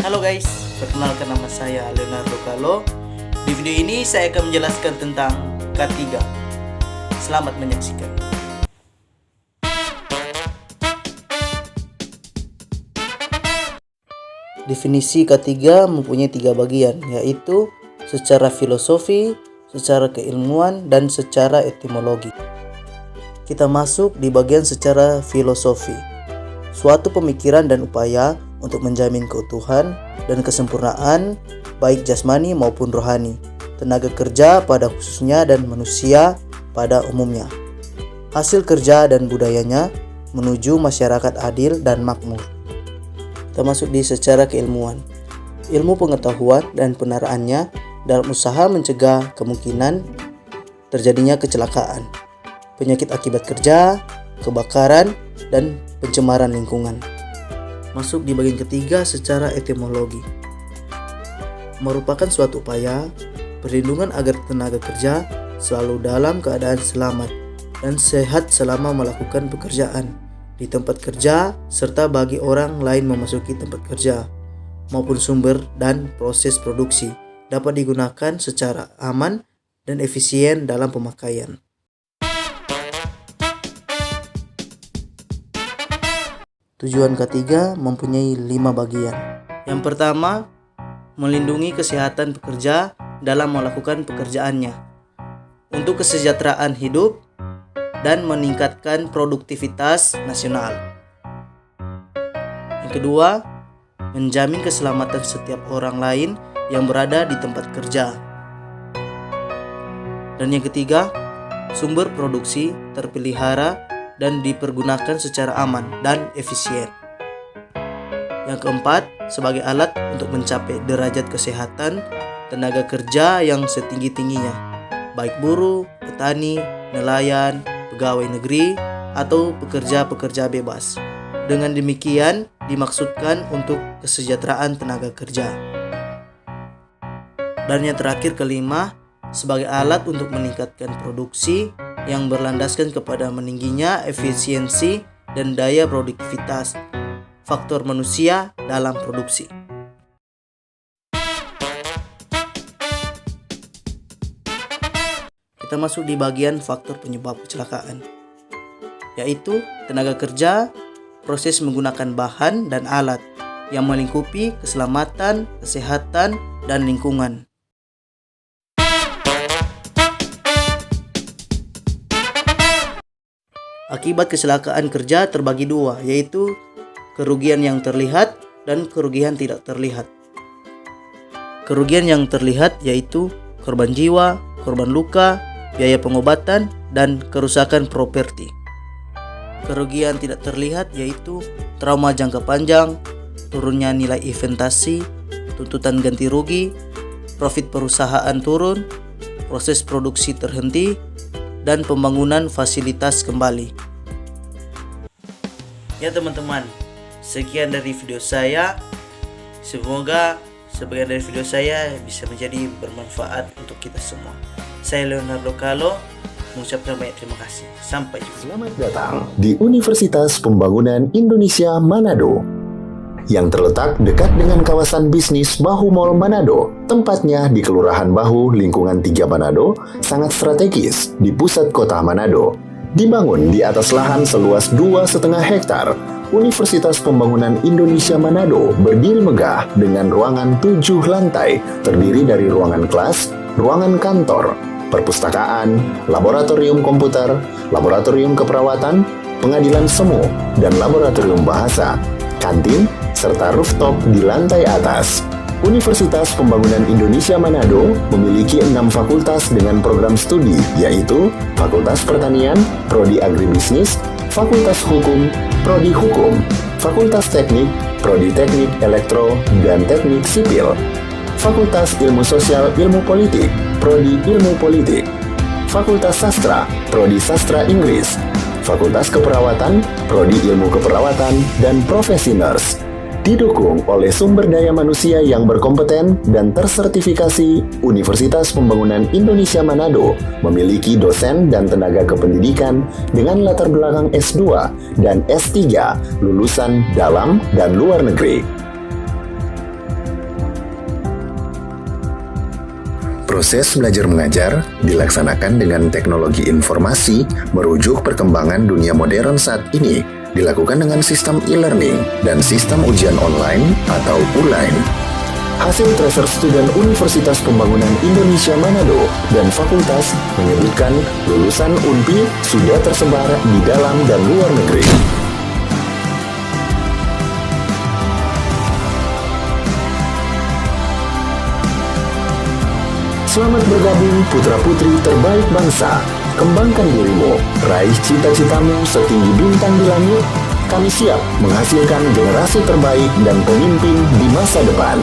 Halo guys, perkenalkan nama saya Leonardo Calo. Di video ini saya akan menjelaskan tentang K3. Selamat menyaksikan. Definisi K3 mempunyai 3 bagian, yaitu secara filosofi, secara keilmuan, dan secara etimologi. Kita masuk di bagian secara filosofi. Suatu pemikiran dan upaya untuk menjamin keutuhan dan kesempurnaan baik jasmani maupun rohani, tenaga kerja pada khususnya dan manusia pada umumnya, hasil kerja dan budayanya menuju masyarakat adil dan makmur. Kita masuk di secara keilmuan. Ilmu pengetahuan dan peneraannya dalam usaha mencegah kemungkinan terjadinya kecelakaan, penyakit akibat kerja, kebakaran, dan pencemaran lingkungan. Masuk di bagian ketiga secara etimologi. Merupakan suatu upaya perlindungan agar tenaga kerja selalu dalam keadaan selamat dan sehat selama melakukan pekerjaan di tempat kerja serta bagi orang lain memasuki tempat kerja maupun sumber dan proses produksi dapat digunakan secara aman dan efisien dalam pemakaian. Tujuan K3 mempunyai 5 bagian. Yang pertama, melindungi kesehatan pekerja dalam melakukan pekerjaannya untuk kesejahteraan hidup dan meningkatkan produktivitas nasional. Yang kedua, menjamin keselamatan setiap orang lain yang berada di tempat kerja. Dan yang ketiga, sumber produksi terpelihara dan dipergunakan secara aman dan efisien. Yang keempat, sebagai alat untuk mencapai derajat kesehatan tenaga kerja yang setinggi-tingginya, baik buruh, petani, nelayan, pegawai negeri, atau pekerja-pekerja bebas. Dengan demikian, dimaksudkan untuk kesejahteraan tenaga kerja. Dan yang terakhir, kelima, sebagai alat untuk meningkatkan produksi yang berlandaskan kepada meningginya efisiensi dan daya produktivitas faktor manusia dalam produksi. Kita masuk di bagian faktor penyebab kecelakaan, yaitu tenaga kerja, proses menggunakan bahan dan alat yang melingkupi keselamatan, kesehatan, dan lingkungan. Akibat kecelakaan kerja terbagi 2, yaitu kerugian yang terlihat dan kerugian tidak terlihat. Kerugian yang terlihat yaitu korban jiwa, korban luka, biaya pengobatan, dan kerusakan properti. Kerugian tidak terlihat yaitu trauma jangka panjang, turunnya nilai investasi, tuntutan ganti rugi, profit perusahaan turun, proses produksi terhenti, dan pembangunan fasilitas kembali. Ya teman-teman, sekian dari video saya. Semoga sebagian dari video saya bisa menjadi bermanfaat untuk kita semua. Saya Leonardo Calo mengucapkan banyak terima kasih. Sampai jumpa. Selamat datang di Universitas Pembangunan Indonesia Manado yang terletak dekat dengan kawasan bisnis Bahu Mall Manado. Tempatnya di Kelurahan Bahu, Lingkungan 3 Manado, sangat strategis di pusat kota Manado. Dibangun di atas lahan seluas 2,5 hektar, Universitas Pembangunan Indonesia Manado berdiri megah dengan ruangan 7 lantai, terdiri dari ruangan kelas, ruangan kantor, perpustakaan, laboratorium komputer, laboratorium keperawatan, pengadilan semu, dan laboratorium bahasa, kantin, serta rooftop di lantai atas. Universitas Pembangunan Indonesia Manado memiliki 6 fakultas dengan program studi, yaitu Fakultas Pertanian, Prodi Agribisnis, Fakultas Hukum, Prodi Hukum, Fakultas Teknik, Prodi Teknik Elektro dan Teknik Sipil, Fakultas Ilmu Sosial Ilmu Politik, Prodi Ilmu Politik, Fakultas Sastra, Prodi Sastra Inggris, Fakultas Keperawatan, Prodi Ilmu Keperawatan, dan Profesi Nurse. Didukung oleh sumber daya manusia yang berkompeten dan tersertifikasi, Universitas Pembangunan Indonesia Manado memiliki dosen dan tenaga kependidikan dengan latar belakang S2 dan S3 lulusan dalam dan luar negeri. Proses belajar mengajar dilaksanakan dengan teknologi informasi merujuk perkembangan dunia modern saat ini, dilakukan dengan sistem e-learning dan sistem ujian online atau ULAIN. Hasil tracer student Universitas Pembangunan Indonesia Manado dan fakultas menyebutkan lulusan UNPI sudah tersebar di dalam dan luar negeri. Selamat bergabung putra-putri terbaik bangsa. Kembangkan dirimu, raih cita-citamu setinggi bintang di langit. Kami siap menghasilkan generasi terbaik dan pemimpin di masa depan.